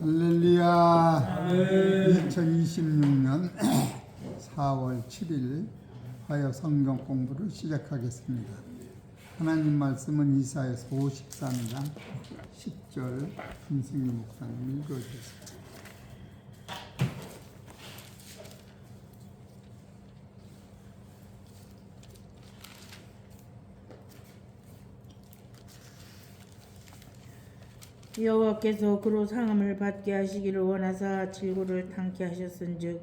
할렐루야. 2026년 4월 7일 화요 성경 공부를 시작하겠습니다. 하나님 말씀은 이사야서 53장 10절 김승규 목사님 읽어주세요. 여호와께서 그로 상함을 받게 하시기를 원하사 질고를 당케 하셨은즉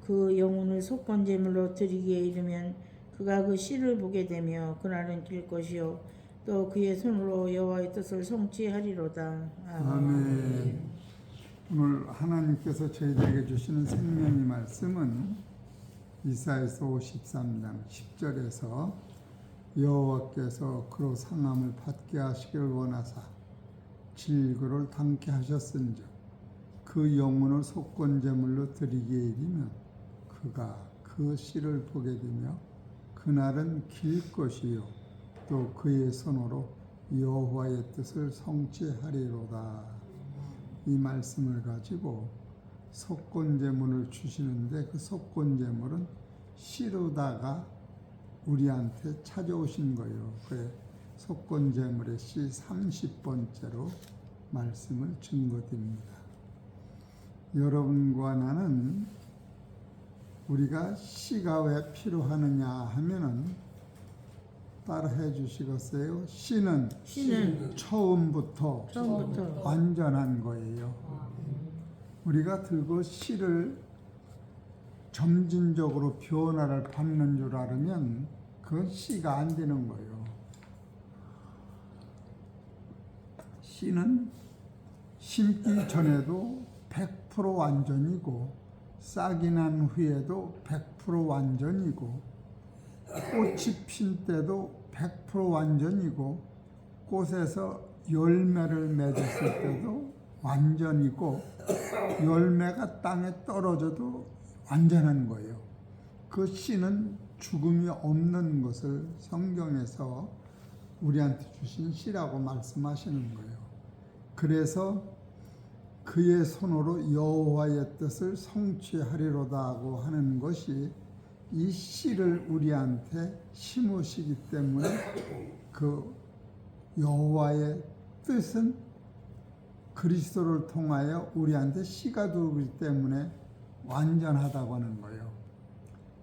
그 영혼을 속건제물로 드리기에 이르면 그가 그 씨를 보게 되며 그날은 길 것이요 또 그의 손으로 여호와의 뜻을 성취하리로다. 아멘. 오늘 하나님께서 저희들에게 주시는 생명의 말씀은 이사야서 53장 10절에서 여호와께서 그로 상함을 받게 하시기를 원하사 질고를 당케 하셨은즉 그 영혼을 속건제물로 드리기에 이르면 그가 그 씨를 보게 되며 그날은 길 것이요 또 그의 손으로 여호와의 뜻을 성취하리로다. 이 말씀을 가지고 속건제물을 주시는데 그 속건제물은 씨로다가 우리한테 찾아오신 거예요. 그래 속건제물의 씨 30번째로 말씀을 증거드립니다. 여러분과 나는 우리가 씨가 왜 필요하느냐 하면은 따라해 주시겠어요? 씨는 처음부터 완전한 거예요. 우리가 들고 씨를 점진적으로 변화를 받는 줄 알으면 그건 씨가 안 되는 거예요. 씨는 심기 전에도 100% 완전이고 싹이 난 후에도 100% 완전이고 꽃이 핀 때도 100% 완전이고 꽃에서 열매를 맺었을 때도 완전이고 열매가 땅에 떨어져도 완전한 거예요. 그 씨는 죽음이 없는 것을 성경에서 우리한테 주신 씨라고 말씀하시는 거예요. 그래서 그의 손으로 여호와의 뜻을 성취하리로다 하고 하는 것이 이 씨를 우리한테 심으시기 때문에 그 여호와의 뜻은 그리스도를 통하여 우리한테 씨가 되기 때문에 완전하다고 하는 거예요.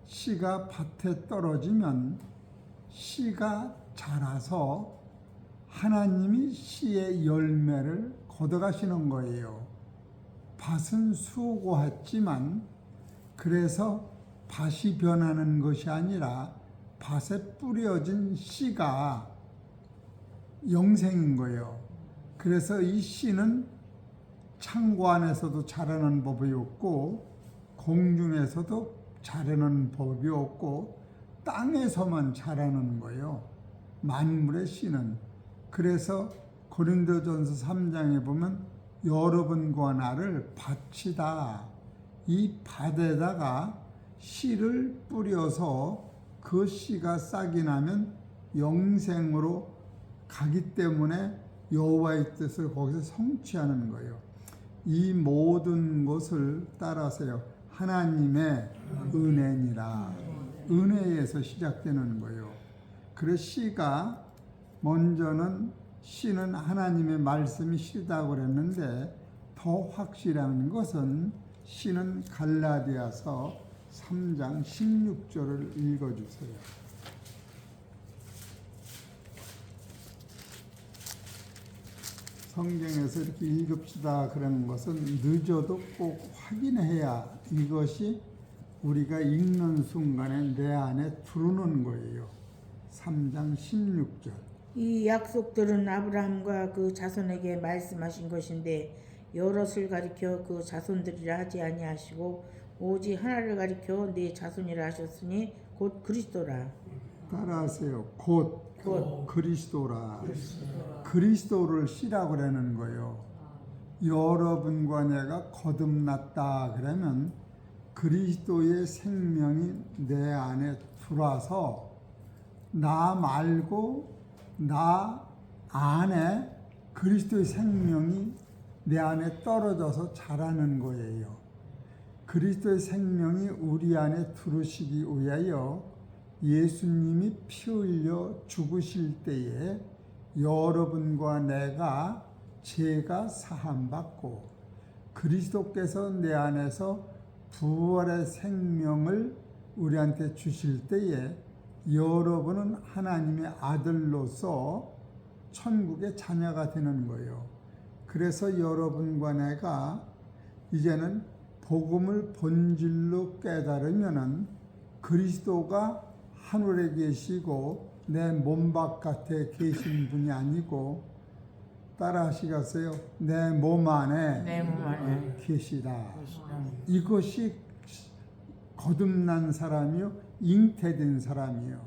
씨가 밭에 떨어지면 씨가 자라서 하나님이 씨의 열매를 걷어가시는 거예요. 밭은 수고했지만 그래서 밭이 변하는 것이 아니라 밭에 뿌려진 씨가 영생인 거예요. 그래서 이 씨는 창고 안에서도 자라는 법이 없고 공중에서도 자라는 법이 없고 땅에서만 자라는 거예요. 만물의 씨는. 그래서 고린도전서 3장에 보면 여러분과 나를 밭이다. 이 밭에다가 씨를 뿌려서 그 씨가 싹이 나면 영생으로 가기 때문에 여호와의 뜻을 거기서 성취하는 거예요. 이 모든 것을 따라서요. 하나님의 은혜니라. 은혜에서 시작되는 거예요. 그래서 씨가 먼저는 씨는 하나님의 말씀이 씨다고 그랬는데 더 확실한 것은 씨는 갈라디아서 3장 16절을 읽어주세요. 성경에서 이렇게 읽읍시다 그러는 것은 늦어도 꼭 확인해야 이것이 우리가 읽는 순간에 내 안에 들어오는 거예요. 3장 16절. 이 약속들은 아브라함과 그 자손에게 말씀하신 것인데 여럿을 가리켜 그 자손들이라 하지 아니하시고 오직 하나를 가리켜 네 자손이라 하셨으니 곧 그리스도라. 따라하세요. 곧 그리스도라. 그리스도를 씨라고 그러는 거예요. 여러분과 내가 거듭났다 그러면 그리스도의 생명이 내 안에 들어와서 나 말고 나 안에 그리스도의 생명이 내 안에 떨어져서 자라는 거예요. 그리스도의 생명이 우리 안에 들어오시기 위하여 예수님이 피 흘려 죽으실 때에 여러분과 내가 죄가 사함받고 그리스도께서 내 안에서 부활의 생명을 우리한테 주실 때에 여러분은 하나님의 아들로서 천국의 자녀가 되는 거예요. 그래서 여러분과 내가 이제는 복음을 본질로 깨달으면은 그리스도가 하늘에 계시고 내 몸 바깥에 계신 분이 아니고 따라 하시겠어요? 내 몸 안에 계시다. 이것이 거듭난 사람이요, 잉태된 사람이요.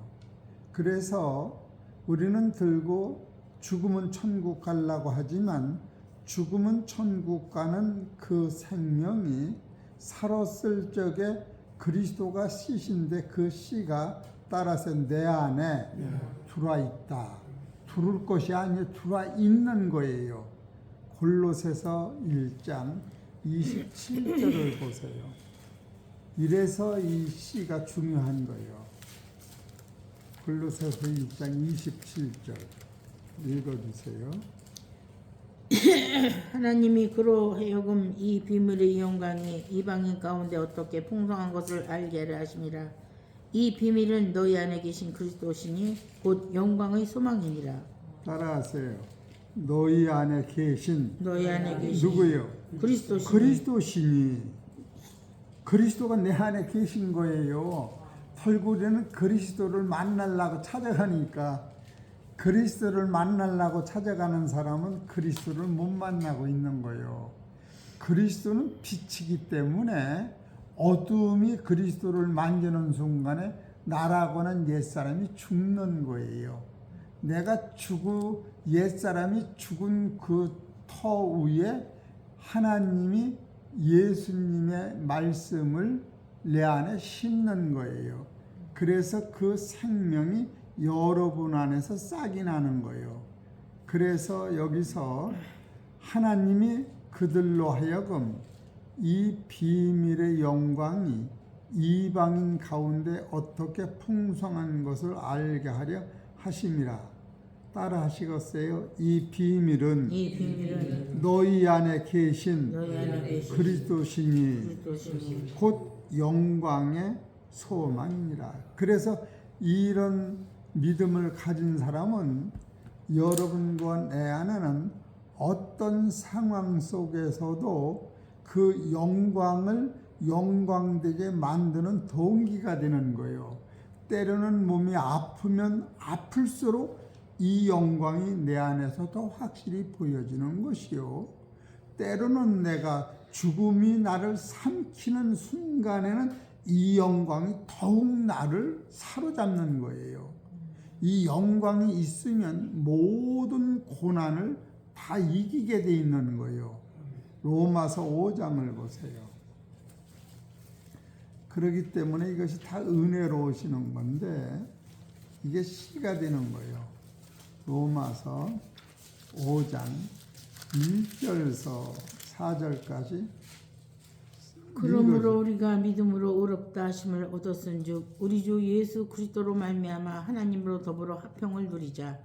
그래서 우리는 들고 죽으면 천국 가려고 하지만 죽으면 천국 가는 그 생명이 살았을 적에 그리스도가 씨신데 그 씨가 따라서 내 안에 들어와 있다. 들어올 것이 아니라 들어와 있는 거예요. 골로새서 1장 27절을 보세요. 이래서 이 씨가 중요한 거예요. 골로새서 1장 27절 읽어주세요. 하나님이 그로 하여금 이 비밀의 영광이 이방인 가운데 어떻게 풍성한 것을 알게 하려 하심이라. 이 비밀은 너희 안에 계신 그리스도시니 곧 영광의 소망이니라. 따라하세요. 너희 안에 계신 누구요? 그리스도시니. 그리스도시니. 그리스도가 내 안에 계신 거예요. 털구리는 그리스도를 만나려고 찾아가니까 그리스도를 만나려고 찾아가는 사람은 그리스도를 못 만나고 있는 거예요. 그리스도는 빛이기 때문에 어둠이 그리스도를 만지는 순간에 나라고는 옛사람이 죽는 거예요. 내가 옛사람이 죽은 그 터 위에 하나님이 예수님의 말씀을 내 안에 심는 거예요. 그래서 그 생명이 여러분 안에서 싹이 나는 거예요. 그래서 여기서 하나님이 그들로 하여금 이 비밀의 영광이 이방인 가운데 어떻게 풍성한 것을 알게 하려 하심이라. 따라 하시겠어요? 이 비밀은 너희 안에 계신 그리스도시니 곧 영광의 소망이니라. 그래서 이런 믿음을 가진 사람은 여러분과 내 안에는 어떤 상황 속에서도 그 영광을 영광되게 만드는 동기가 되는 거예요. 때로는 몸이 아프면 아플수록 이 영광이 내 안에서 더 확실히 보여지는 것이요. 때로는 내가 죽음이 나를 삼키는 순간에는 이 영광이 더욱 나를 사로잡는 거예요. 이 영광이 있으면 모든 고난을 다 이기게 돼 있는 거예요. 로마서 5장을 보세요. 그렇기 때문에 이것이 다 은혜로우시는 건데 이게 씨가 되는 거예요. 로마서 5장 1절에서 4절까지 그러므로 우리가 믿음으로 의롭다 하심을 얻었은즉 우리 주 예수 그리스도로 말미암아 하나님으로 더불어 화평을 누리자.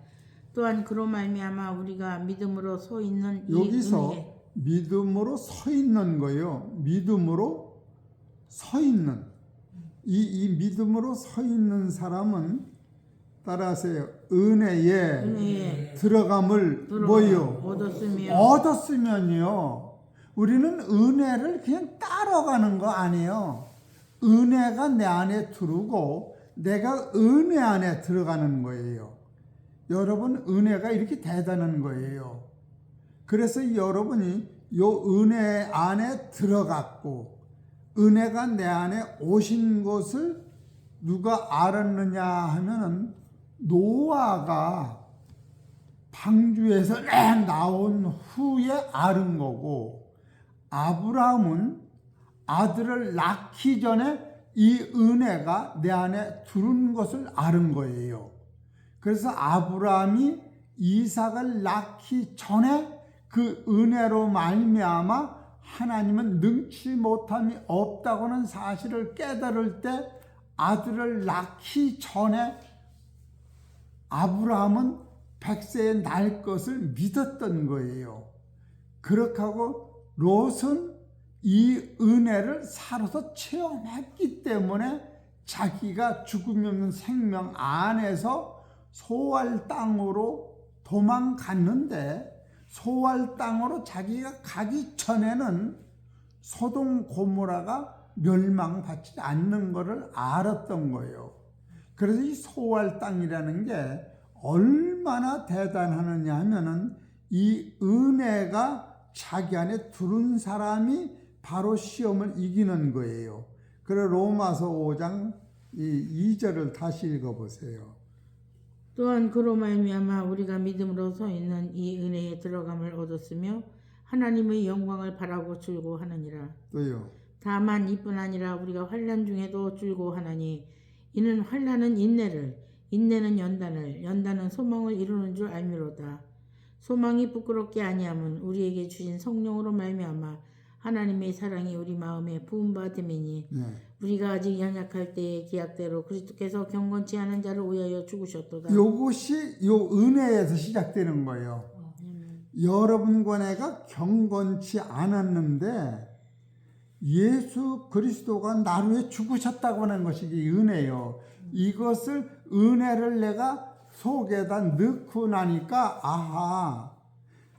또한 그로 말미암아 우리가 믿음으로 서 있는 여기서 이 믿음으로 서 있는 거예요. 믿음으로 서 있는 이 믿음으로 서 있는 사람은 따라하세요. 은혜에 들어감을 뭐요? 얻었으면요. 우리는 은혜를 그냥 따라가는 거 아니에요. 은혜가 내 안에 들어오고 내가 은혜 안에 들어가는 거예요. 여러분 은혜가 이렇게 대단한 거예요. 그래서 여러분이 요 은혜 안에 들어갔고 은혜가 내 안에 오신 것을 누가 알았느냐 하면은 노아가 방주에서 나온 후에 알은 거고 아브라함은 아들을 낳기 전에 이 은혜가 내 안에 들어온 것을 알은 거예요. 그래서 아브라함이 이삭을 낳기 전에 그 은혜로 말미암아 하나님은 능치 못함이 없다고는 사실을 깨달을 때 아들을 낳기 전에 아브라함은 100세에 날 것을 믿었던 거예요. 그렇게 하고 롯은 이 은혜를 살아서 체험했기 때문에 자기가 죽음이 없는 생명 안에서 소알 땅으로 도망갔는데, 소알 땅으로 자기가 가기 전에는 소돔 고모라가 멸망받지 않는 것을 알았던 거예요. 그래서 이 소알 땅이라는 게 얼마나 대단하느냐 하면은 이 은혜가 자기 안에 들은 사람이 바로 시험을 이기는 거예요. 그래 로마서 5장 2절을 다시 읽어보세요. 또한 그로 말미암아 우리가 믿음으로 서 있는 이 은혜에 들어감을 얻었으며 하나님의 영광을 바라고 즐거워하느니라. 또요. 다만 이뿐 아니라 우리가 환난 중에도 즐거워하나니 이는 환난은 인내를, 인내는 연단을, 연단은 소망을 이루는 줄 알미로다. 소망이 부끄럽게 아니함은 우리에게 주신 성령으로 말미암아 하나님의 사랑이 우리 마음에 부은 바 됨이니 우리가 아직 연약할 때의 기약대로 그리스도께서 경건치 않은 자를 위하여 죽으셨도다. 요것이 요 은혜에서 시작되는 거예요. 여러분과 내가 경건치 않았는데 예수 그리스도가 나를 위해 죽으셨다고 하는 것이 은혜예요. 이것을 은혜를 내가 속에다 넣고 나니까 아하,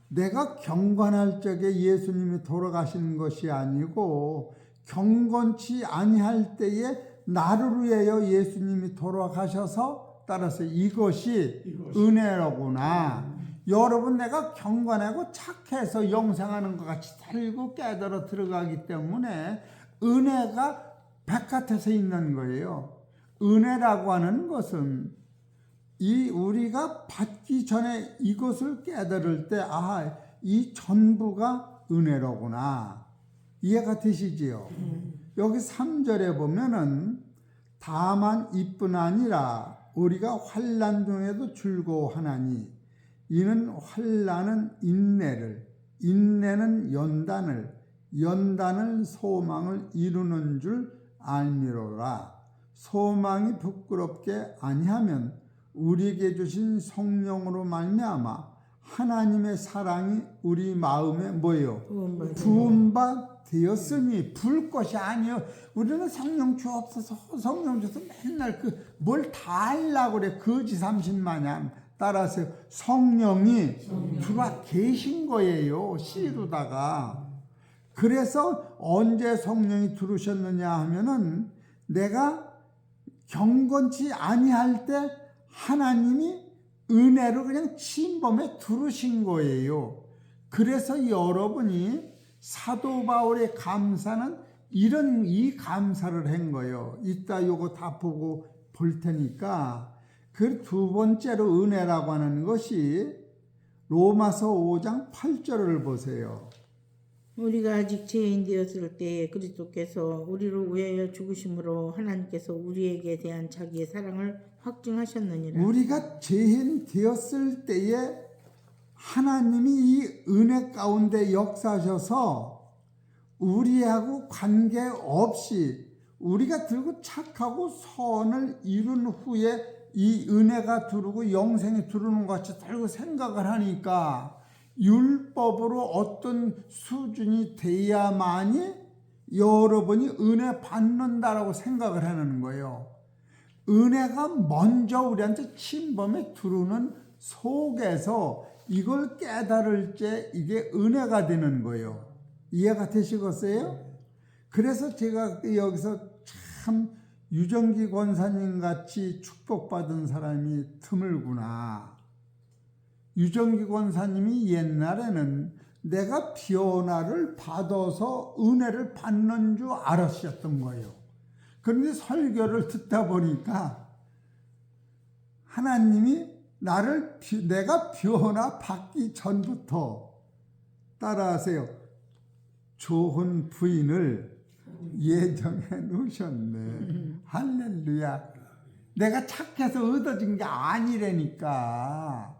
내가 경건할 적에 예수님이 돌아가시는 것이 아니고 경건치 아니할 때에 나를 위하여 예수님이 돌아가셔서 따라서 이것이 은혜로구나. 여러분, 내가 경건하고 착해서 영생하는 것 같이 살고 깨달아 들어가기 때문에 은혜가 바깥에서 있는 거예요. 은혜라고 하는 것은 이 우리가 받기 전에 이것을 깨달을 때 아, 이 전부가 은혜로구나. 이해가 되시지요? 여기 3절에 보면은 다만 이뿐 아니라 우리가 환난 중에도 즐거워하나니 이는 환난은 인내를, 인내는 연단을, 연단은 소망을 이루는 줄 알미로라. 소망이 부끄럽게 아니하면 우리에게 주신 성령으로 말미암아 하나님의 사랑이 우리 마음에 뭐예요? 부은 바 되었으니 불 것이 아니요. 우리는 성령 주옵소서, 성령 주옵소서 맨날 뭘 다 하려고 그래. 거지 삼신마냥. 따라서 성령이 들어와 계신 거예요. 시루다가. 그래서 언제 성령이 들으셨느냐 하면은 내가 경건치 아니할 때 하나님이 은혜로 그냥 침범해 들으신 거예요. 그래서 여러분이 사도 바울의 감사는 이런 이 감사를 한 거예요. 이따 요거 다 보고 볼 테니까. 그 두 번째로 은혜라고 하는 것이 로마서 5장 8절을 보세요. 우리가 아직 죄인 되었을 때에 그리스도께서 우리를 위하여 죽으심으로 하나님께서 우리에게 대한 자기의 사랑을 확증하셨느니라. 우리가 죄인 되었을 때에 하나님이 이 은혜 가운데 역사하셔서 우리하고 관계없이 우리가 들고 착하고 선을 이룬 후에 이 은혜가 들어오고 영생이 들어오는 것 같이 들고 생각을 하니까 율법으로 어떤 수준이 돼야만이 여러분이 은혜 받는다라고 생각을 하는 거예요. 은혜가 먼저 우리한테 침범해 들어오는 속에서 이걸 깨달을 때 이게 은혜가 되는 거예요. 이해가 되시겠어요? 그래서 제가 여기서 참 유정기 권사님 같이 축복받은 사람이 드물구나. 유정기 권사님이 옛날에는 내가 변화를 받아서 은혜를 받는 줄 알았었던 거예요. 그런데 설교를 듣다 보니까 하나님이 내가 변화 받기 전부터 따라하세요. 좋은 부인을 예정해 놓으셨네. 할렐루야. 내가 착해서 얻어진 게 아니라니까.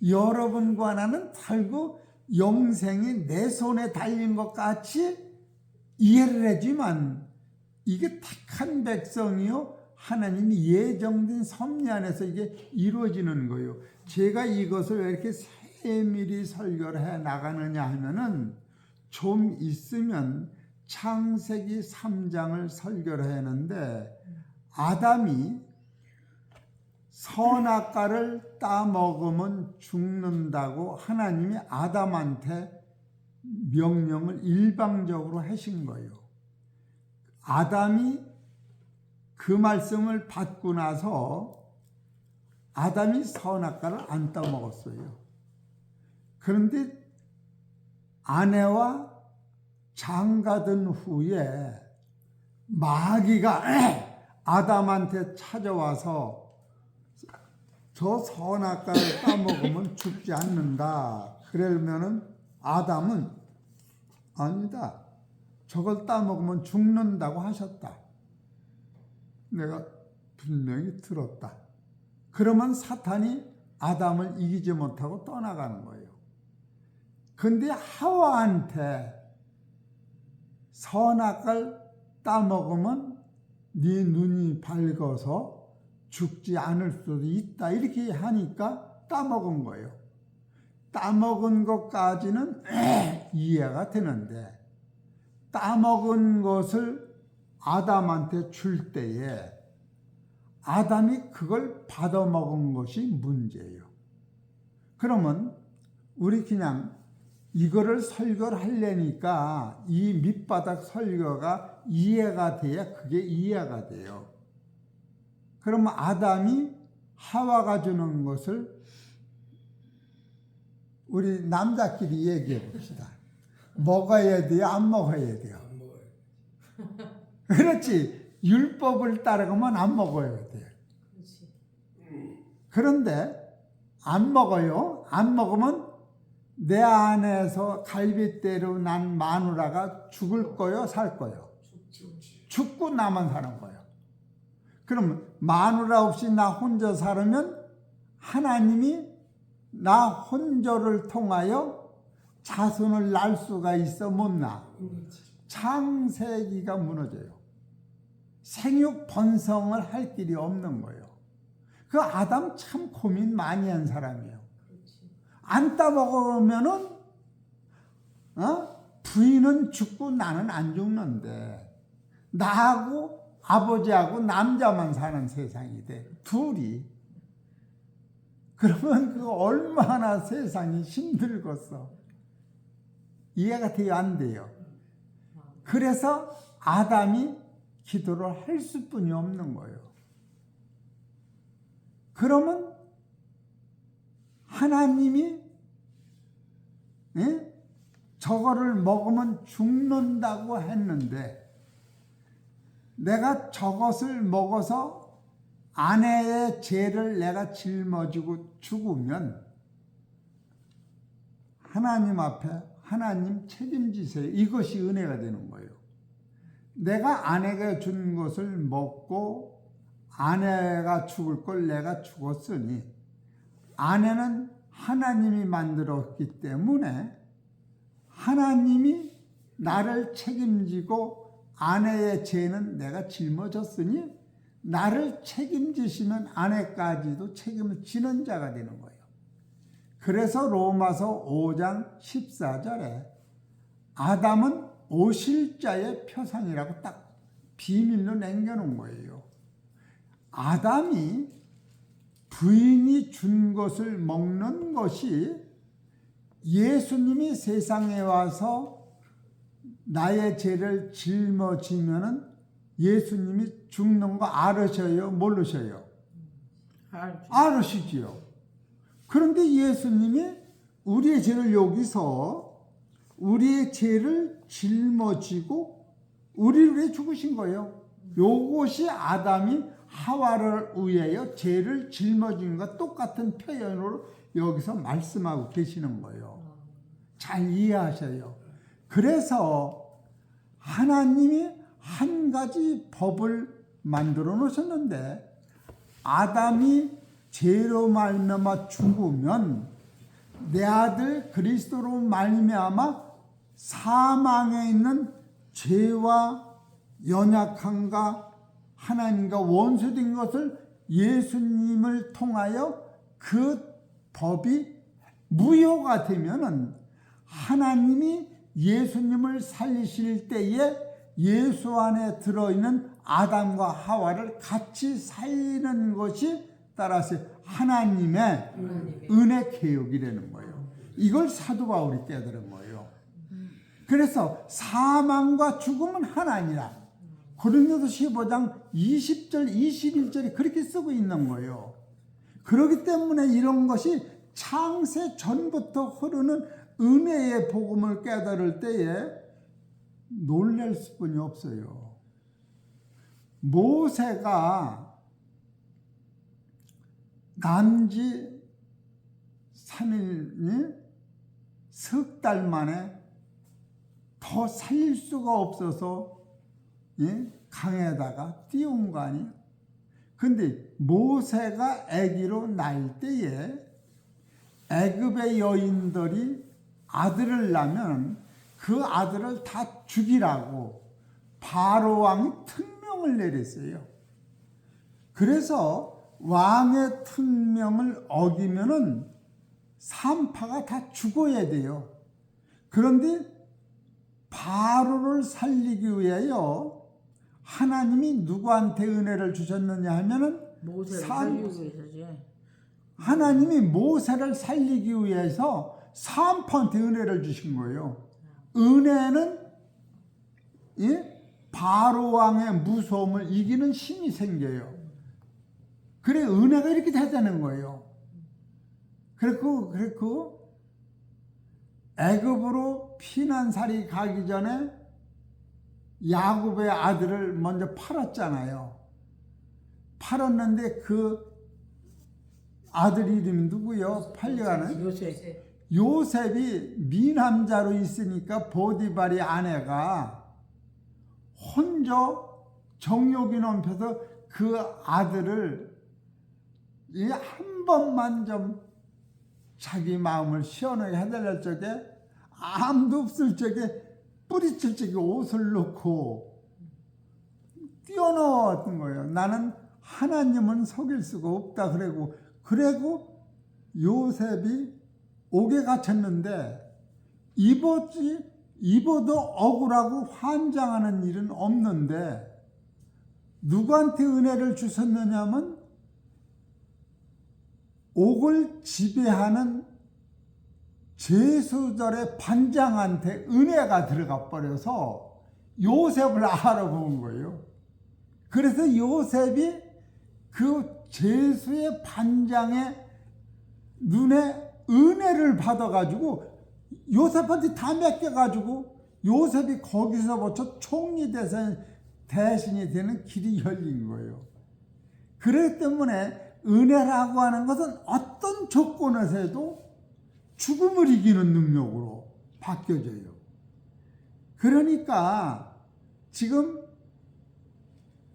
여러분과 나는 달고 영생이 내 손에 달린 것 같이 이해를 하지만 이게 택한 백성이요 하나님이 예정된 섭리 안에서 이게 이루어지는 거예요. 제가 이것을 왜 이렇게 세밀히 설교를 해 나가느냐 하면은 좀 있으면 창세기 3장을 설교를 했는데 아담이 선악과를 따먹으면 죽는다고 하나님이 아담한테 명령을 일방적으로 하신 거예요. 아담이 그 말씀을 받고 나서 아담이 선악과를 안 따먹었어요. 그런데 아내와 장가든 후에 마귀가 아담한테 찾아와서 저 선악과를 따먹으면 죽지 않는다. 그러면은 아담은 아니다. 저걸 따먹으면 죽는다고 하셨다. 내가 분명히 들었다. 그러면 사탄이 아담을 이기지 못하고 떠나가는 거예요. 근데 하와한테 선악과를 따먹으면 네 눈이 밝아서 죽지 않을 수도 있다. 이렇게 하니까 따먹은 거예요. 따먹은 것까지는 이해가 되는데 따먹은 것을 아담한테 줄 때에 아담이 그걸 받아먹은 것이 문제예요. 그러면 우리 그냥 이거를 설교를 하려니까 이 밑바닥 설교가 이해가 돼야 그게 이해가 돼요. 그러면 아담이 하와가 주는 것을 우리 남자끼리 얘기해 봅시다. 먹어야 돼요? 안 먹어야 돼요? 안 먹어요. 그렇지. 율법을 따르면 안 먹어야 돼요. 그렇지. 그런데 안 먹어요. 안 먹으면 내 안에서 갈빗대로 난 마누라가 죽을 거요? 살 거요? 죽고 나만 사는 거예요. 그럼 마누라 없이 나 혼자 살으면 하나님이 나 혼자를 통하여 자손을 낳을 수가 있어 못 낳아. 창세기가 무너져요. 생육 번성을 할 길이 없는 거예요. 그 아담 참 고민 많이 한 사람이에요. 안 따먹으면은 부인은 죽고 나는 안 죽는데 나하고 아버지하고 남자만 사는 세상이 돼. 둘이. 그러면 그 얼마나 세상이 힘들겠어. 이해가 돼요? 안 돼요? 그래서 아담이 기도를 할 수뿐이 없는 거예요. 그러면 하나님이 저거를 먹으면 죽는다고 했는데 내가 저것을 먹어서 아내의 죄를 내가 짊어지고 죽으면 하나님 앞에 하나님 책임지세요. 이것이 은혜가 되는 거예요. 내가 아내가 준 것을 먹고 아내가 죽을 걸 내가 죽었으니 아내는 하나님이 만들었기 때문에 하나님이 나를 책임지고 아내의 죄는 내가 짊어졌으니 나를 책임지시면 아내까지도 책임을 지는 자가 되는 거예요. 그래서 로마서 5장 14절에 아담은 오실자의 표상이라고 딱 비밀로 남겨놓은 거예요. 아담이 부인이 준 것을 먹는 것이 예수님이 세상에 와서 나의 죄를 짊어지면은 예수님이 죽는 거 알으셔요? 모르셔요? 알으시지요. 그런데 예수님이 우리의 죄를 여기서 우리의 죄를 짊어지고 우리를 위해 죽으신 거예요. 요것이 아담이 하와를 위하여 죄를 짊어지는 것과 똑같은 표현으로 여기서 말씀하고 계시는 거예요. 잘 이해하셔요. 그래서 하나님이 한 가지 법을 만들어 놓으셨는데 아담이 죄로 말미암아 죽으면 내 아들 그리스도로 말미암아 사망에 있는 죄와 연약함과 하나님과 원수된 것을 예수님을 통하여 그 법이 무효가 되면은 하나님이 예수님을 살리실 때에 예수 안에 들어있는 아담과 하와를 같이 살리는 것이 따라서 하나님의 은혜 개혁이라는 거예요. 이걸 사도 바울이 깨달은 거예요. 그래서 사망과 죽음은 하나니라. 고린도서 15장 20절 21절이 그렇게 쓰고 있는 거예요. 그렇기 때문에 이런 것이 창세 전부터 흐르는 은혜의 복음을 깨달을 때에 놀랄 수뿐이 없어요. 모세가 난지 3일, 석 달 만에 더 살릴 수가 없어서 강에다가 띄운 거 아니에요? 근데 모세가 아기로 날 때에 애굽의 여인들이 아들을 낳으면 그 아들을 다 죽이라고 바로 왕이 특명을 내렸어요. 그래서 왕의 특명을 어기면은 산파가 다 죽어야 돼요. 그런데 바로를 살리기 위하여 하나님이 누구한테 은혜를 주셨느냐 하면은 모세를 살리기 위해서지. 하나님이 모세를 살리기 위해서 산파한테 은혜를 주신 거예요. 은혜는 바로 왕의 무서움을 이기는 힘이 생겨요. 그래 은혜가 이렇게 되자는 거예요. 그랬고 애굽으로 피난살이 가기 전에 야곱의 아들을 먼저 팔았잖아요. 팔았는데 그 아들 이름이 누구요? 팔려가는 요셉이 미남자로 있으니까 보디발의 아내가 혼자 정욕이 넘쳐서 그 아들을 한 번만 좀 자기 마음을 시원하게 해달랄 적에 아무도 없을 적에 뿌리칠 적에 옷을 놓고 뛰어나왔던 거예요. 나는 하나님은 속일 수가 없다. 그리고 요셉이 옥에 갇혔는데 입어도 억울하고 환장하는 일은 없는데 누구한테 은혜를 주셨느냐면 옥을 지배하는 제수절의 반장한테 은혜가 들어가 버려서 요셉을 알아본 거예요. 그래서 요셉이 그 제수의 반장의 눈에 은혜를 받아가지고 요셉한테 다 맡겨가지고 요셉이 거기서부터 총리 대신이 되는 길이 열린 거예요. 그렇기 때문에 은혜라고 하는 것은 어떤 조건에서도 죽음을 이기는 능력으로 바뀌어져요. 그러니까 지금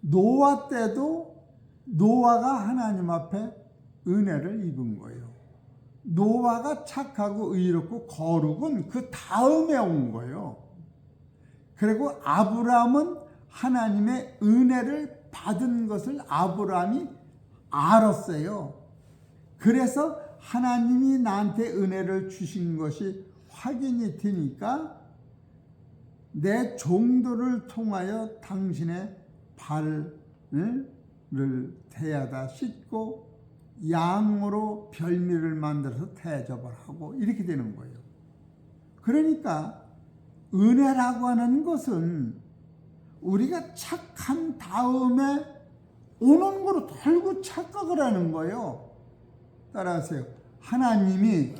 노아 때도 노아가 하나님 앞에 은혜를 입은 거예요. 노아가 착하고 의롭고 거룩은 그 다음에 온 거예요. 그리고 아브라함은 하나님의 은혜를 받은 것을 아브라함이 알았어요. 그래서 하나님이 나한테 은혜를 주신 것이 확인이 되니까 내 종도를 통하여 당신의 발을 대야다 씻고 양으로 별미를 만들어서 대접을 하고 이렇게 되는 거예요. 그러니까 은혜라고 하는 것은 우리가 착한 다음에 오는 거로 달고 착각을 하는 거예요. 따라하세요. 하나님이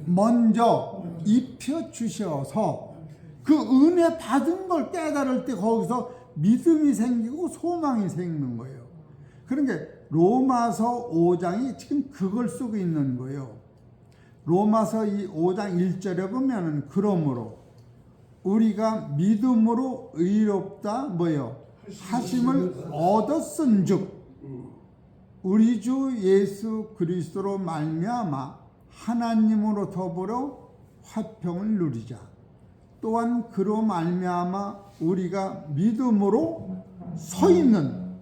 먼저 입혀주셔서 그 은혜 받은 걸 깨달을 때 거기서 믿음이 생기고 소망이 생기는 거예요. 그러니까 로마서 5장이 지금 그걸 쓰고 있는 거예요. 로마서 5장 1절에 보면은 그러므로 우리가 믿음으로 의롭다 하심을 얻었은즉 우리 주 예수 그리스도로 말미암아 하나님으로 더불어 화평을 누리자. 또한 그로 말미암아 우리가 믿음으로 서 있는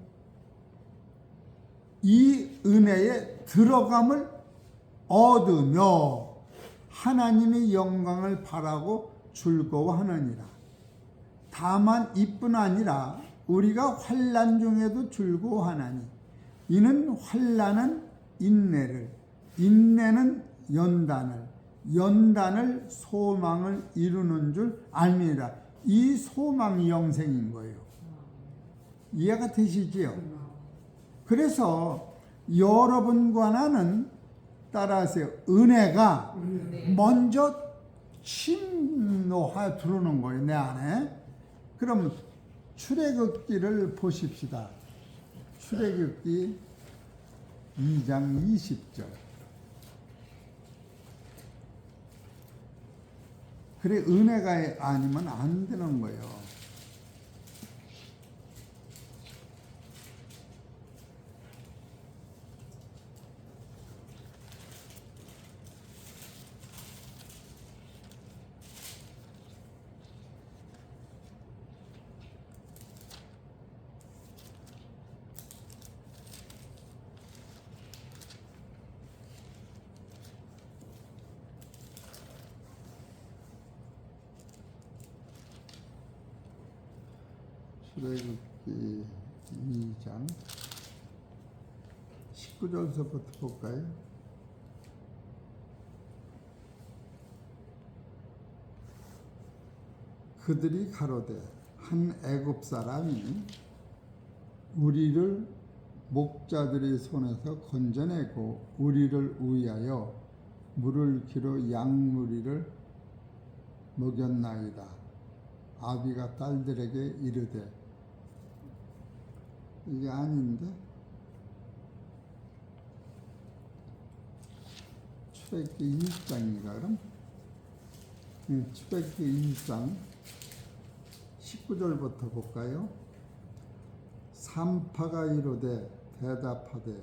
이 은혜에 들어감을 얻으며 하나님의 영광을 바라고 즐거워하느니라. 다만 이뿐 아니라 우리가 환난 중에도 즐거워하나니 이는 환난은 인내를, 인내는 연단을 소망을 이루는 줄 알미라. 이 소망이 영생인 거예요. 이해가 되시지요? 그래서 여러분과 나는 따라하세요. 은혜가 먼저 침노하여 들어오는 거예요, 내 안에. 그럼 출애굽기를 보십시다. 출애굽기 2장 20절. 그래, 은혜가 아니면 안 되는 거예요. 출애굽기 2장 19절서부터 볼까요? 그들이 가로되 한 애굽 사람이 우리를 목자들의 손에서 건져내고 우리를 위하여 물을 기로 양무리를 먹였나이다. 아비가 딸들에게 이르되, 이게 아닌데? 출애굽기 1장인가 그럼? 출애굽기 1장 19절부터 볼까요? 산파가 이르되 대답하되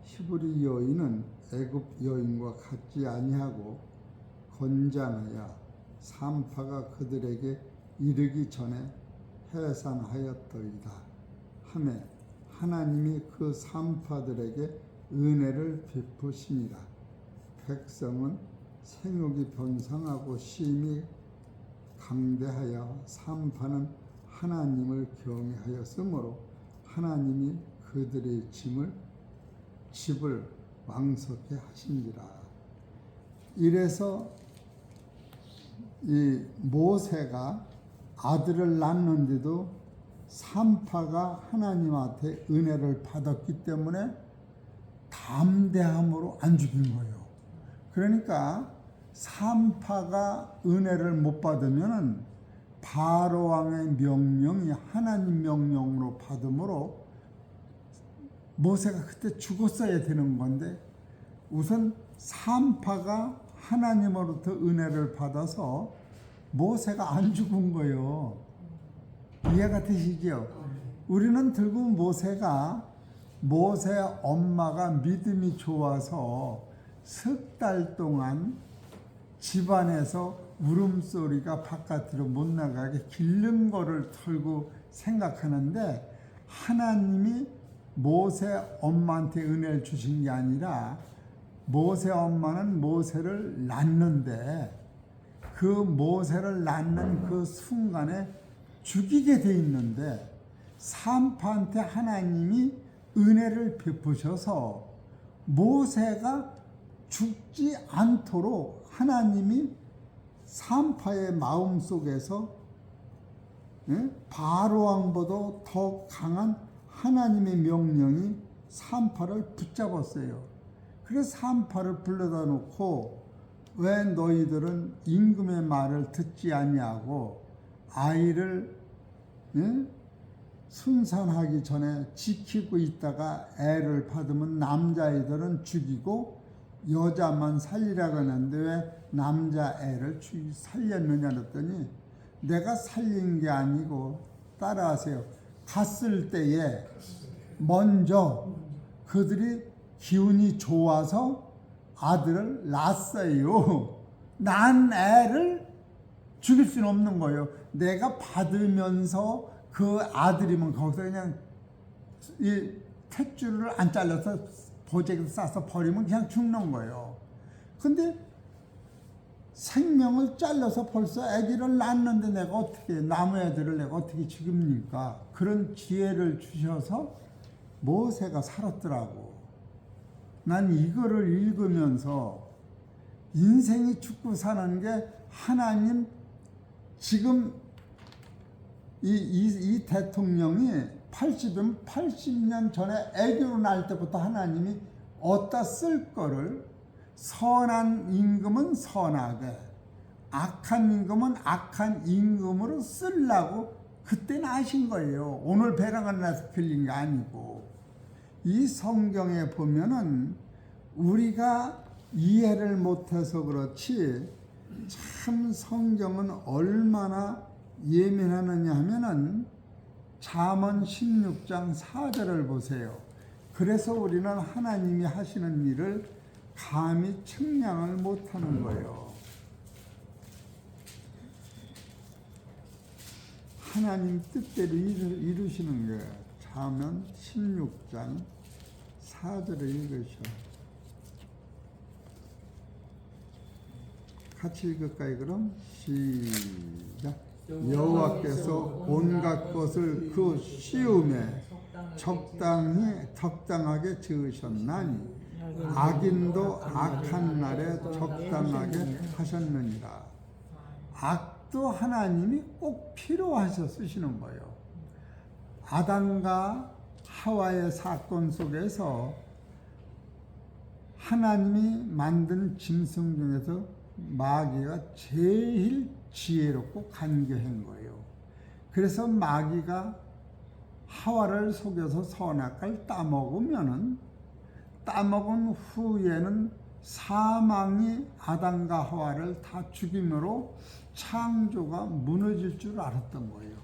히브리 여인은 애굽 여인과 같지 아니하고 건장하여 산파가 그들에게 이르기 전에 해산하였더이다 하매 하나님이 그 산파들에게 은혜를 베푸시니라. 백성은 생육이 번성하고 심히 강대하여 산파는 하나님을 경외하였으므로 하나님이 그들의 집을 왕석해 하신지라. 이래서 이 모세가 아들을 낳는데도 산파가 하나님한테 은혜를 받았기 때문에 담대함으로 안 죽인 거예요. 그러니까 산파가 은혜를 못 받으면 바로 왕의 명령이 하나님 명령으로 받음으로 모세가 그때 죽었어야 되는 건데 우선 산파가 하나님으로부터 은혜를 받아서 모세가 안 죽은 거예요. 이해가 되시죠? 우리는 들고 모세 엄마가 믿음이 좋아서 석 달 동안 집안에서 울음소리가 바깥으로 못 나가게 기른 거를 털고 생각하는데 하나님이 모세 엄마한테 은혜를 주신 게 아니라 모세 엄마는 모세를 낳는데 그 모세를 낳는 그 순간에 죽이게 돼 있는데 산파한테 하나님이 은혜를 베푸셔서 모세가 죽지 않도록 하나님이 산파의 마음속에서 바로 왕보다 더 강한 하나님의 명령이 산파를 붙잡았어요. 그래서 산파를 불러다 놓고 왜 너희들은 임금의 말을 듣지 아니하고 아이를 순산하기 전에 지키고 있다가 애를 받으면 남자애들은 죽이고 여자만 살리라고 하는데 왜 남자애를 살렸느냐 그랬더니 내가 살린 게 아니고 따라하세요. 갔을 때에 먼저 그들이 기운이 좋아서 아들을 낳았어요. 낳은 애를 죽일 수는 없는 거예요. 내가 받으면서 그 아들이면 거기서 그냥 이 탯줄을 안 잘라서 보재기에 싸서 버리면 그냥 죽는 거예요. 근데 생명을 잘라서 벌써 아기를 낳았는데 내가 어떻게 남의 애들을 내가 어떻게 죽입니까? 그런 지혜를 주셔서 모세가 살았더라고. 난 이거를 읽으면서 인생이 죽고 사는 게 하나님 지금 이 대통령이 80년 전에 아기로 낳을 때부터 하나님이 어디다 쓸 거를 선한 임금은 선하게 악한 임금은 악한 임금으로 쓰려고 그때는 아신 거예요. 오늘 배랑을 나서 걸린 게 아니고. 이 성경에 보면은 우리가 이해를 못해서 그렇지 참 성경은 얼마나 예민하느냐 하면은 잠언 16장 4절을 보세요. 그래서 우리는 하나님이 하시는 일을 감히 측량을 못하는 거예요. 하나님 뜻대로 이루시는 거예요. 잠언 16장 4절을 읽으셔. 같이 읽을까요 그럼? 시작. 여호와께서 온갖 것을 그 시음에 적당하게 지으셨나니 악인도 악한 날에 적당하게 하셨느니라. 악도 하나님이 꼭 필요하셔 쓰시는 거예요. 아담과 하와의 사건 속에서 하나님이 만든 짐승 중에서 마귀가 제일 지혜롭고 간교한 거예요. 그래서 마귀가 하와를 속여서 선악과를 따먹으면은 따먹은 후에는 사망이 아담과 하와를 다 죽임으로 창조가 무너질 줄 알았던 거예요.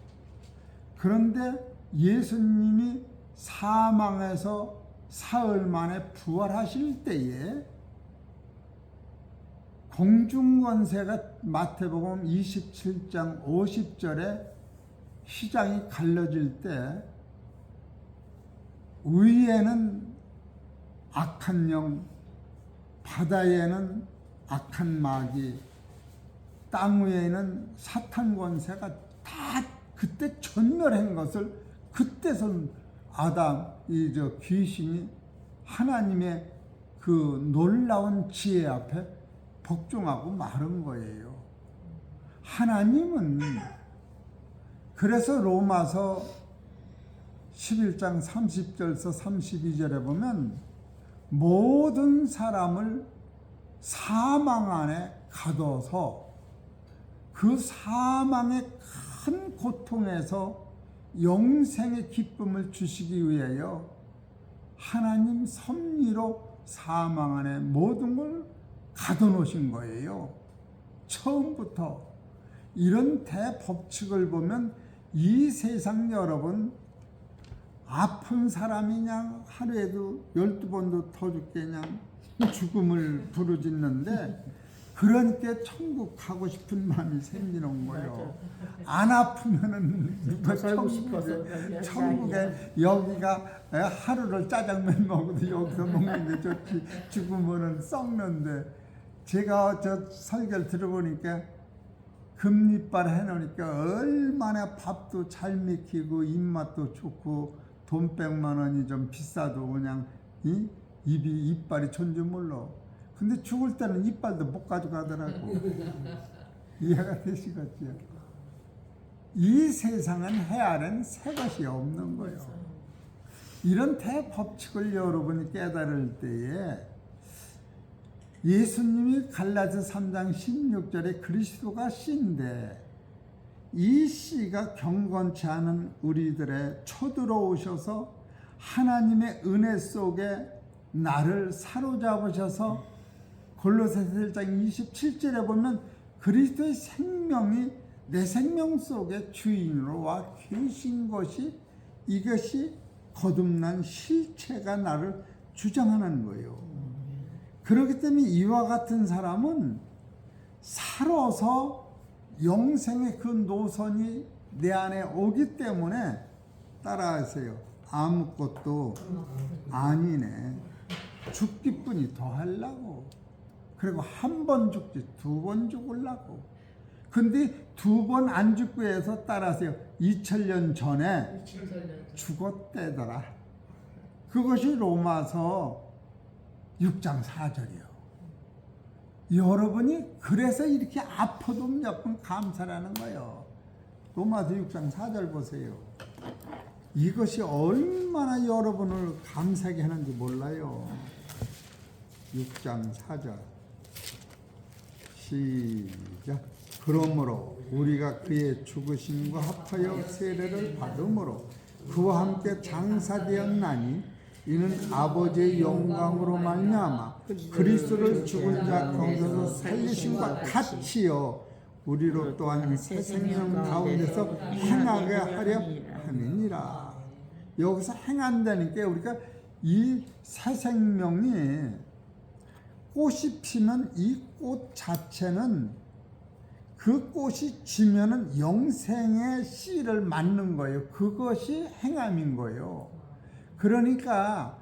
그런데 예수님이 사망에서 사흘 만에 부활하실 때에 공중권세가 마태복음 27장 50절에 휘장이 갈라질 때 위에는 악한 영, 바다에는 악한 마귀, 땅 위에는 사탄 권세가 다 그때 전멸한 것을 그때선 귀신이 하나님의 그 놀라운 지혜 앞에 복종하고 마른 거예요. 하나님은 그래서 로마서 11장 30절에서 32절에 보면 모든 사람을 사망 안에 가둬서 그 사망의 큰 고통에서 영생의 기쁨을 주시기 위하여 하나님 섭리로 사망 안에 모든 걸 가둬놓으신 거예요. 처음부터. 이런 대법칙을 보면 이 세상 여러분 아픈 사람이 그냥 하루에도 12번도 더 죽게 그냥 죽음을 부르짖는데 그러니까 천국 가고 싶은 마음이 생기는 거예요. 안 아프면은 누가 천국에 여기가 하루를 짜장면 먹어도 여기서 먹는 게 좋지 죽으면은 썩는데 제가 저 설교를 들어보니까 금리빨 해놓으니까 얼마나 밥도 잘 먹히고 입맛도 좋고 돈 100만 원이 좀 비싸도 그냥 이빨이 존재 몰라. 근데 죽을 때는 이빨도 못 가져가더라고. 이해가 되시겠죠? 이 세상은 해아는 새 것이 없는 거예요. 이런 대법칙을 여러분이 깨달을 때에 예수님이 갈라디아 3장 16절에 그리스도가 씨인데 이 씨가 경건치 않은 우리들의 쳐들어오셔서 하나님의 은혜 속에 나를 사로잡으셔서 골로새서 1장 27절에 보면 그리스도의 생명이 내 생명 속에 주인으로 와 계신 것이 이것이 거듭난 실체가 나를 주장하는 거예요. 그렇기 때문에 이와 같은 사람은 살아서 영생의 그 노선이 내 안에 오기 때문에 따라하세요. 아무것도 아니네. 죽기뿐이 더 하려고. 그리고 한 번 죽지 두 번 죽으려고. 근데 두 번 안 죽고 해서 따라하세요. 2000년 전에 죽었대더라. 그것이 로마서 6장 4절이요. 여러분이 그래서 이렇게 아파도 몇 번 감사라는 거예요. 로마서 6장 4절 보세요. 이것이 얼마나 여러분을 감사하게 하는지 몰라요. 6장 4절 시작. 그러므로 우리가 그의 죽으심과 합하여 세례를 받음으로 그와 함께 장사되었나니 이는 아버지의 영광으로 말미암아 그리스도를 죽은 자 가운데서 살리심과 같이요 우리로 또한 새 생명 가운데서 행하게 하려 함이니라. 여기서 행한다니까 우리가 이 새 생명이 꽃이 피면 이 꽃 자체는 그 꽃이 지면은 영생의 씨를 맞는 거예요. 그것이 행함인 거예요. 그러니까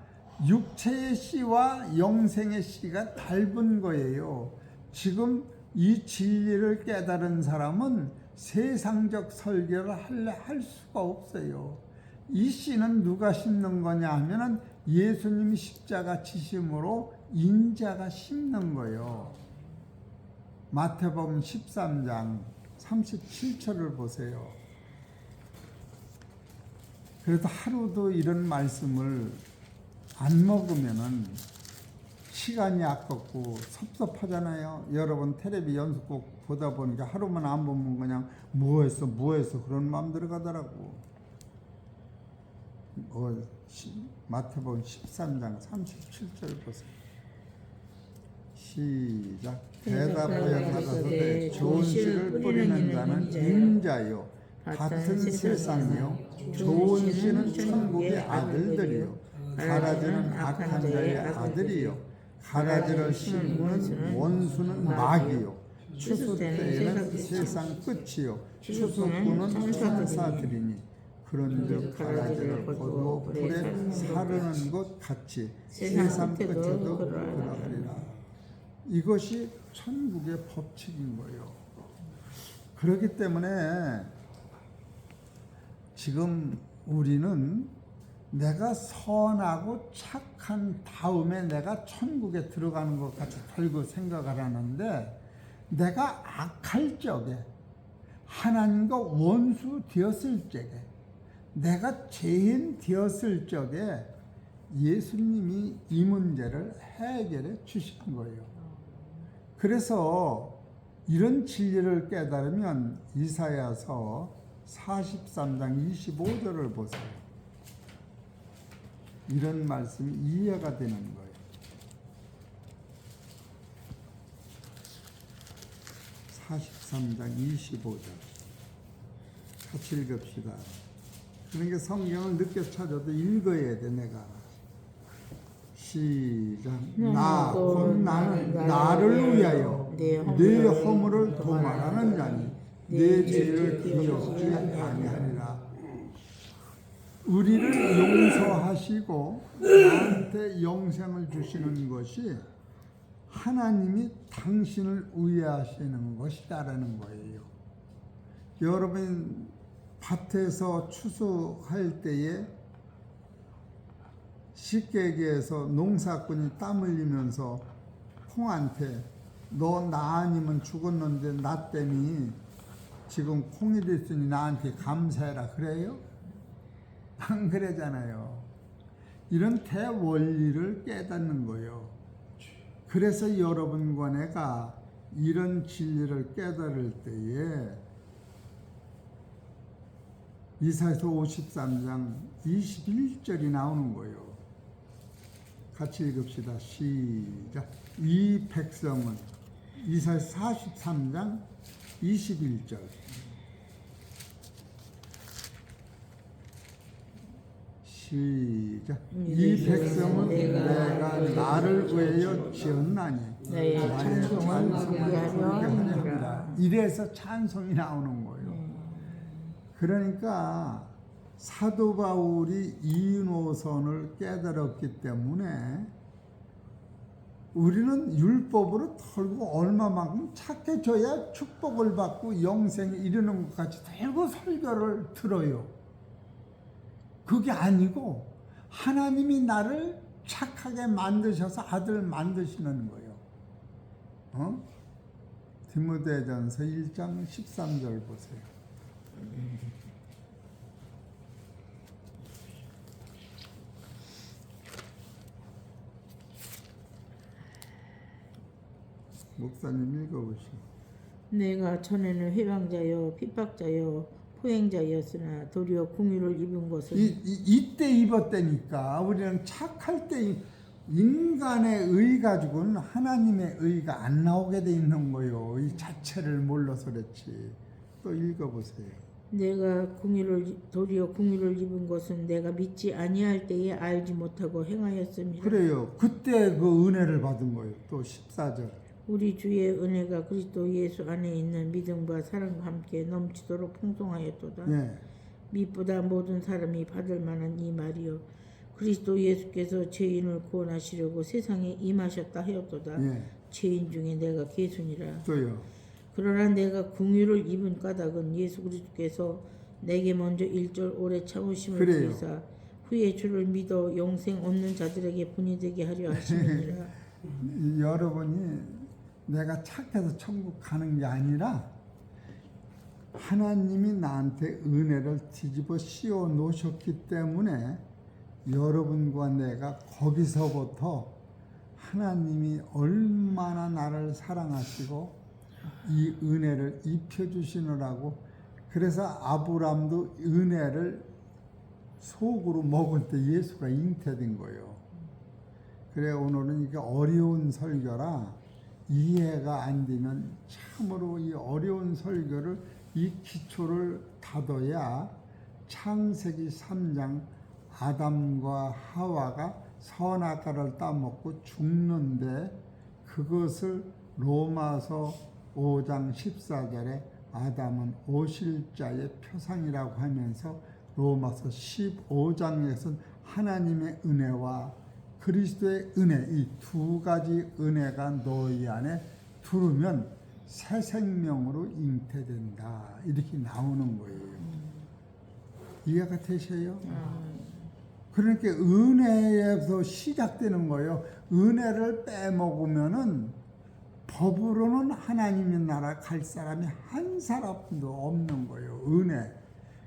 육체의 씨와 영생의 씨가 닮은 거예요. 지금 이 진리를 깨달은 사람은 세상적 설교를 할 수가 없어요. 이 씨는 누가 심는 거냐 하면은 예수님이 십자가 지심으로 인자가 심는 거예요. 마태복음 13장 37절을 보세요. 그래도 하루도 이런 말씀을 안 먹으면은 시간이 아깝고 섭섭하잖아요. 여러분 텔레비 연속곡 보다 보니까 하루만 안 보면 그냥 뭐했어 그런 마음 들어가더라고. 마태복음 13장 37절 보세요. 시작. 대답하여 가라사대 좋은 씨를 뿌리는 자는 인자요 같은 세상이요 좋은 씨는 천국의 아들들이요 가라지는 악한 자의 아들이요 가라지를 심는 원수는 마귀요 추수 때에는 세상 끝이요 추수 후는 천사들이니 그런즉 가라지를 거두어 불에 사르는 것 같이 세상 끝에도 그러하리라. 이것이 천국의 법칙인 거예요. 그렇기 때문에 지금 우리는 내가 선하고 착한 다음에 내가 천국에 들어가는 것 같이 들고 생각을 하는데 내가 악할 적에 하나님과 원수 되었을 적에 내가 죄인 되었을 적에 예수님이 이 문제를 해결해 주신 거예요. 그래서 이런 진리를 깨달으면 이사야서 43장 25절을 보세요. 이런 말씀이 이해가 되는 거예요. 43장 25절 같이 읽읍시다. 그러니까 성경을 늦게 찾아도 읽어야 돼. 내가 시작. 나는 나를 위하여 내 허물을 도말하는 자니 내 죄를 기억지 아니하리라. 우리를 용서하시고 나한테 영생을 주시는 것이 하나님이 당신을 위하시는 것이다라는 거예요. 여러분 밭에서 추수할 때에 쉽게 얘기해서 농사꾼이 땀 흘리면서 콩한테 너 나 아니면 죽었는데 나 때문에 지금 콩이 됐으니 나한테 감사해라 그래요? 안 그러잖아요. 이런 대원리를 깨닫는 거예요. 그래서 여러분과 내가 이런 진리를 깨달을 때에 이사야서 53장 21절이 나오는 거예요. 같이 읽읍시다. 시작. 이 백성은 이사야서 43장 21절 시작. 이 이 백성은 내가 내가 나를 위하여 지었나니 나의 찬송을 부르게 하려 하느니라. 함이라. 이래서 찬송이 나오는 거예요. 그러니까 사도 바울이 이 노선을 깨달았기 때문에 우리는 율법으로 털고 얼마만큼 착해져야 축복을 받고 영생에 이르는 것 같이 대고 설교를 들어요. 그게 아니고 하나님이 나를 착하게 만드셔서 아들 만드시는 거예요. 디모데전서 1장 13절 보세요. 목사님 읽어보시오. 내가 전에는 회방자여 핍박자여 포행자였으나 도리어 궁유를 입은 것은 이때 입었다니까. 우리는 착할 때 인간의 의 가지고는 하나님의 의가 안 나오게 돼 있는 거요. 이 자체를 몰라서 그렇지. 또 읽어보세요. 내가 도리어 궁유를 입은 것은 내가 믿지 아니할 때에 알지 못하고 행하였습니다. 그래요. 그때 그 은혜를 받은 거예요. 또 14절. 우리 주의 은혜가 그리스도 예수 안에 있는 믿음과 사랑과 함께 넘치도록 풍성하였도다. 예. 믿보다 모든 사람이 받을 만한 이 말이요 그리스도 예수께서 죄인을 구원하시려고 세상에 임하셨다 하였도다. 예. 죄인 중에 내가 개순이라. 또요. 그러나 내가 궁유를 입은 까닭은 예수 그리스도께서 내게 먼저 일절 오래 참으심을 그래요. 보이사 후에 주를 믿어 영생 얻는 자들에게 분이 되게 하려 하심이니라. 여러분이 내가 착해서 천국 가는 게 아니라 하나님이 나한테 은혜를 뒤집어 씌워 놓으셨기 때문에 여러분과 내가 거기서부터 하나님이 얼마나 나를 사랑하시고 이 은혜를 입혀주시느라고. 그래서 아브람도 은혜를 속으로 먹을 때 예수가 잉태된 거예요. 그래 오늘은 이게 어려운 설교라 이해가 안 되면 참으로 이 어려운 설교를 이 기초를 다둬야 창세기 3장 아담과 하와가 선악과를 따먹고 죽는데 그것을 로마서 5장 14절에 아담은 오실자의 표상이라고 하면서 로마서 15장에서는 하나님의 은혜와 그리스도의 은혜, 이 두 가지 은혜가 너희 안에 들으면 새 생명으로 잉태된다. 이렇게 나오는 거예요. 이해가 되세요? 그러니까 은혜에서 시작되는 거예요. 은혜를 빼먹으면은 법으로는 하나님의 나라 갈 사람이 한 사람도 없는 거예요. 은혜.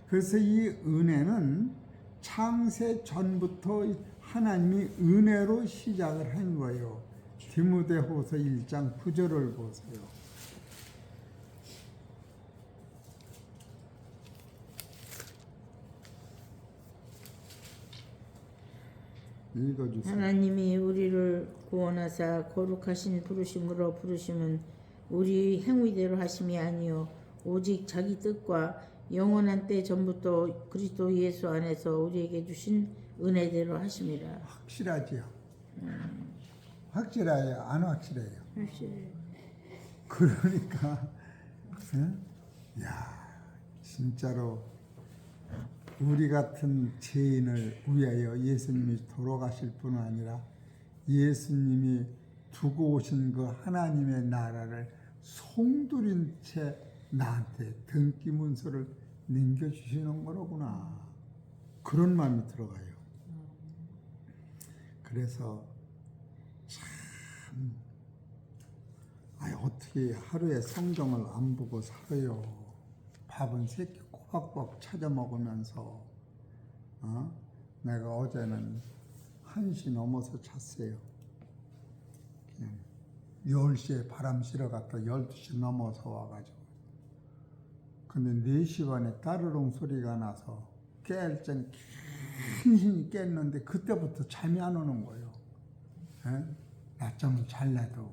그래서 이 은혜는 창세 전부터 하나님이 은혜로 시작을 한 거예요. 디모데후서 1장 9절을 보세요. 읽어주세요. 하나님이 우리를 구원하사 거룩하신 부르심으로 부르심은 우리 행위대로 하심이 아니요 오직 자기 뜻과 영원한 때 전부터 그리스도 예수 안에서 우리에게 주신 은혜대로 하심이라. 확실하지요? 확실해요? 안 확실해요? 확실해요. 그러니까 야 진짜로 우리 같은 죄인을 위하여 예수님이 돌아가실 뿐 아니라 예수님이 두고 오신 그 하나님의 나라를 송두린 채 나한테 등기 문서를 남겨주시는 거로구나. 그런 마음이 들어가요. 그래서 참 어떻게 하루에 성경을 안 보고 살아요. 밥은 새끼 꼬박꼬박 찾아 먹으면서 내가 어제는 1시 넘어서 잤어요. 그냥 10시에 바람 실어 갔다 12시 넘어서 와가지고 근데 4시 반에 따르릉 소리가 나서 깰 땐 간신히 깼는데 그때부터 잠이 안 오는 거예요. 낮잠을 잘라도.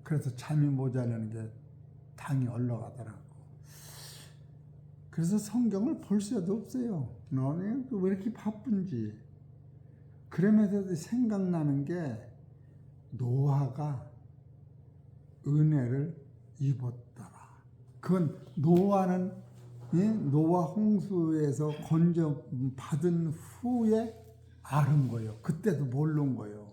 그래서 잠이 모자라는 게 당이 올라가더라고. 그래서 성경을 볼 새도 없어요. 너는 왜 이렇게 바쁜지. 그러면서도 생각나는 게 노아가 은혜를 입었더라. 그건 노아는 노아 홍수에서 건져 받은 후에 알은 거예요. 그때도 모르는 거예요.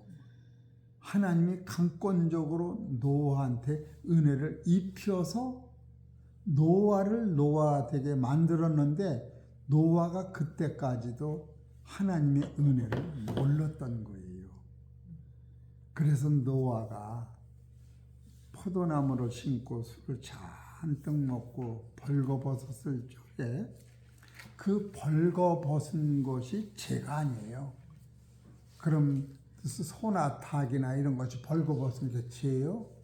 하나님이 강권적으로 노아한테 은혜를 입혀서 노아를 노아 되게 만들었는데 노아가 그때까지도 하나님의 은혜를 몰랐던 거예요. 그래서 노아가 포도나무를 심고 술을 잔뜩 먹고 벌거벗었을 적에 그 벌거벗은 것이 죄가 아니에요. 그럼 소나 닭이나 이런 것이 벌거벗은 게 죄예요?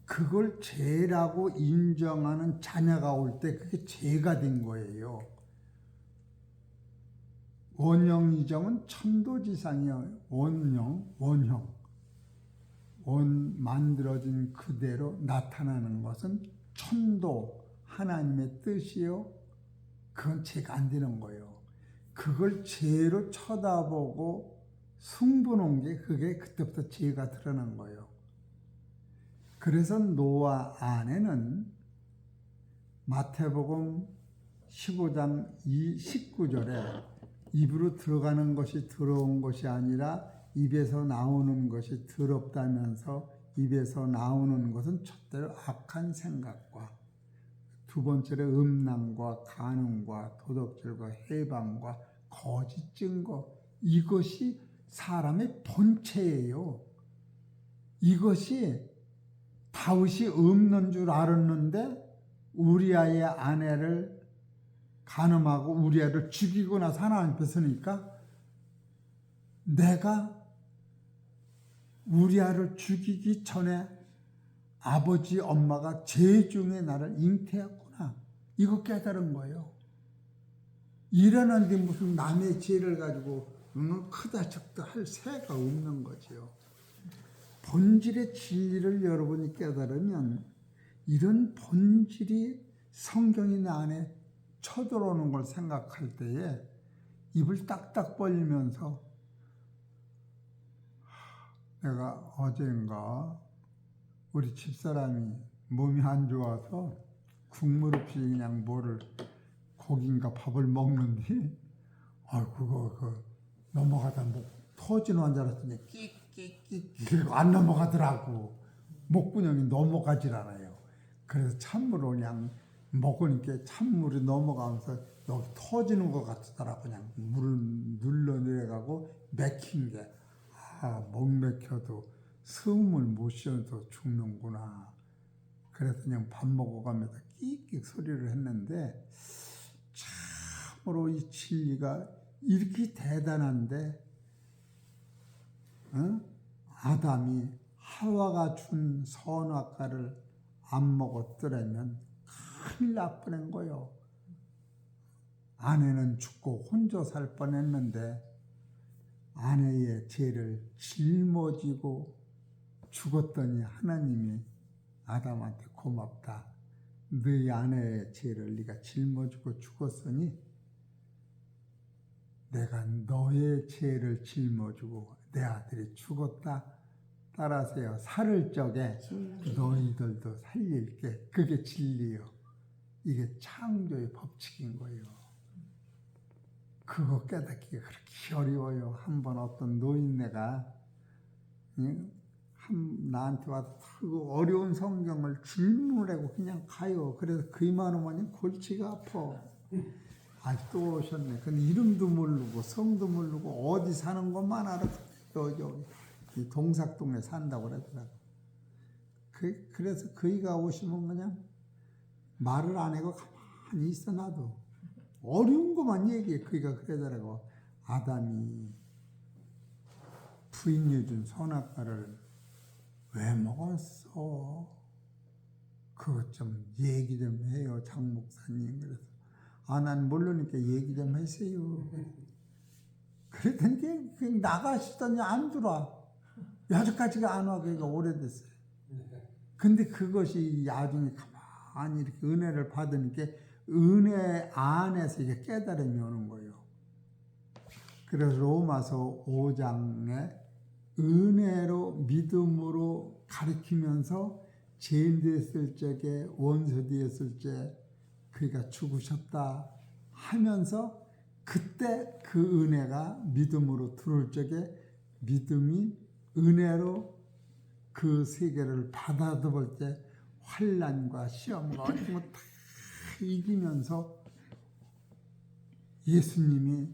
그걸 죄라고 인정하는 자녀가 올 때 그게 죄가 된 거예요. 원형이정은 천도지상이에요. 원형. 만들어진 그대로 나타나는 것은 천도, 하나님의 뜻이요. 그건 죄가 안 되는 거예요. 그걸 죄로 쳐다보고 승부놓은 게 그게 그때부터 죄가 드러난 거예요. 그래서 노아 안에는 마태복음 15장 19절에 입으로 들어가는 것이 더러운 것이 아니라 입에서 나오는 것이 더럽다면서 입에서 나오는 것은 첫째로 악한 생각과 두 번째로 음란과 간음과 도덕질과 해방과 거짓 증거, 이것이 사람의 본체예요. 이것이 다윗이 없는 줄 알았는데 우리아의 아내를 간음하고 우리아를 죽이고 나서 하나님 앞에 서니까 내가 우리아를 죽이기 전에 아버지 엄마가 죄 중에 나를 잉태했구나. 이거 깨달은 거예요. 이러는데 무슨 남의 죄를 가지고 크다 적다 할 새가 없는 거지요. 본질의 진리를 여러분이 깨달으면 이런 본질이 성경이 내 안에 쳐들어오는 걸 생각할 때에 입을 딱딱 벌리면서 내가 어젠가 우리 집사람이 몸이 안 좋아서 국물 없이 그냥 고기인가 밥을 먹는데 그거 넘어가다 터지는 줄 알았더니 끽끽끽 안 넘어가더라고. 목구멍이 넘어가질 않아요. 그래서 찬물을 그냥 먹으니까 찬물이 넘어가면서 여기 터지는 것 같더라고. 그냥 물을 눌러 내려가고 맥힌 게 목 맥혀도 숨을 못 쉬어도 죽는구나. 그래서 그냥 밥 먹어가면서 끽끽 소리를 했는데 참으로 이 진리가 이렇게 대단한데 아담이 하와가 준 선악과를 안 먹었더라면 큰일 날 뻔한 거요. 아내는 죽고 혼자 살 뻔했는데 아내의 죄를 짊어지고 죽었더니 하나님이 아담한테 고맙다. 너희 아내의 죄를 네가 짊어지고 죽었으니 내가 너의 죄를 짊어지고 내 아들이 죽었다. 따라서요. 살을 적에 너희들도 살릴게. 그게 진리요. 이게 창조의 법칙인 거예요. 그거 깨닫기가 그렇게 어려워요. 한번 어떤 노인네가 나한테 와서 그 어려운 성경을 질문하고 그냥 가요. 그래서 그이만 오면 골치가 아파. 또 오셨네. 근데 이름도 모르고 성도 모르고 어디 사는 것만 알아. 여기 동삭동에 산다고 그러더라고. 그래서 그이가 오시면 그냥 말을 안 하고 가만히 있어 놔도 어려운 것만 얘기해. 그이가 그러더라고. 아담이 부인이 준 선악과를 왜 먹었어? 그것 좀 얘기 좀 해요, 장 목사님. 그래서 난 모르니까 얘기 좀 하세요. 그랬더니 그냥 나가시더니 안 들어와. 여기까지가 안 와. 그러니까 오래됐어요. 근데 그것이 나중에 가만히 이렇게 은혜를 받으니까 은혜 안에서 이게 깨달음이 오는 거예요. 그래서 로마서 5장에 은혜로 믿음으로 가리키면서 죄인 되었을 적에 원수 되었을 때 그가 죽으셨다 하면서 그때 그 은혜가 믿음으로 들어올 적에 믿음이 은혜로 그 세계를 받아들 때 환난과 시험과 어떤 거 다 이기면서 예수님이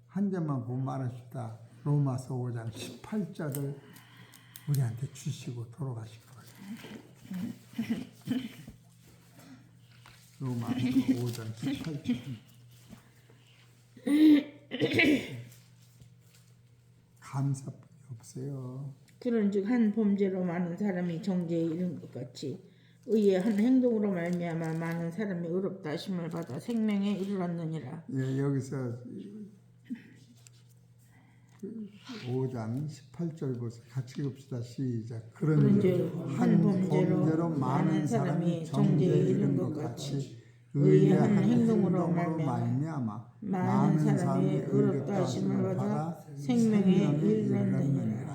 한 점만 보고 말하시다. 로마서 5장 18절을 우리한테 주시고 돌아가신 거예요. 로마서 5장 18절. 감사뿐이 없어요. 그런즉 한 범죄로 많은 사람이 정죄에 이른 것 같이 의의 한 행동으로 말미암아 많은 사람이 의롭다 하심을 받아 생명에 이르렀느니라. 예, 여기서 5장 18절 보세요. 같이 읽읍시다. 시작. 그런즉 한 범죄로 많은 사람이 정죄에 이른 것 같이 의의 한 행동으로 말미암아 많은 사람이 의롭다 하심을 받아 생명에 이르렀느니라.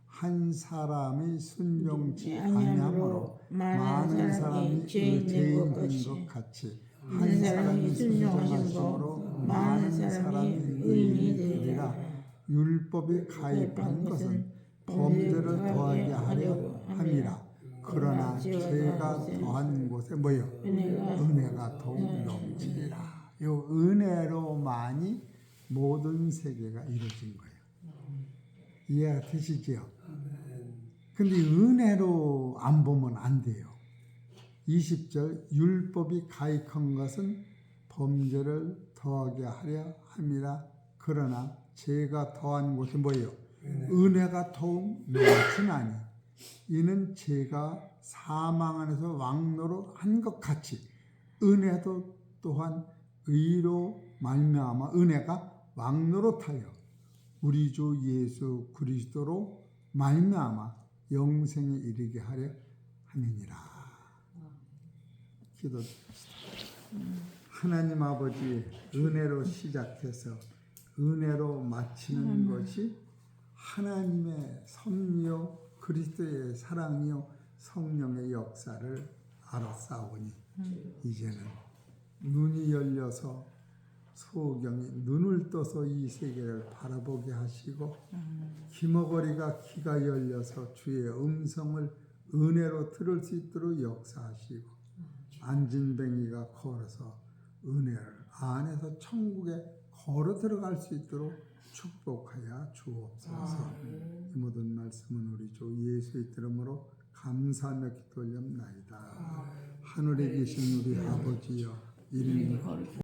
한 사람이 순종치 아니함으로 많은 사람이 죄인 된 것 같이 한 사람이 순종하심으로 많은 사람이 의인이 되리라. 율법이 가입한 것은 범죄를 더하게 하려 함이라. 그러나 죄가 더한 곳에 뭐요? 은혜가 더욱 넘치리라. 이 은혜로만이 모든 세계가 이루어진 거예요. 이해가 되시죠? 근데 은혜로 안 보면 안 돼요. 20절 율법이 가익한 것은 범죄를 더하게 하려 함이라. 그러나 죄가 더한 곳이 뭐예요? 은혜가 더욱 넘치나니 이는 죄가 사망 안에서 왕노로 한 것 같이 은혜도 또한 의로 말미암아 은혜가 왕노릇하여 우리 주 예수 그리스도로 말미암아 영생에 이르게 하려 함이니라. 기도드립시다. 하나님 아버지 은혜로 시작해서 은혜로 마치는 것이 하나님의 섭리요 그리스도의 사랑이요 성령의 역사를 알았사오니 이제는 눈이 열려서 소경이 눈을 떠서 이 세계를 바라보게 하시고 귀머거리가 귀가 열려서 주의 음성을 은혜로 들을 수 있도록 역사하시고 안진뱅이가 걸어서 은혜를 안에서 천국에 걸어 들어갈 수 있도록 축복하여 주옵소서. 이 모든 말씀은 우리 주 예수의 이름으로 감사하며 기도 올렸나이다. 하늘에 계신 우리 아버지여 이름이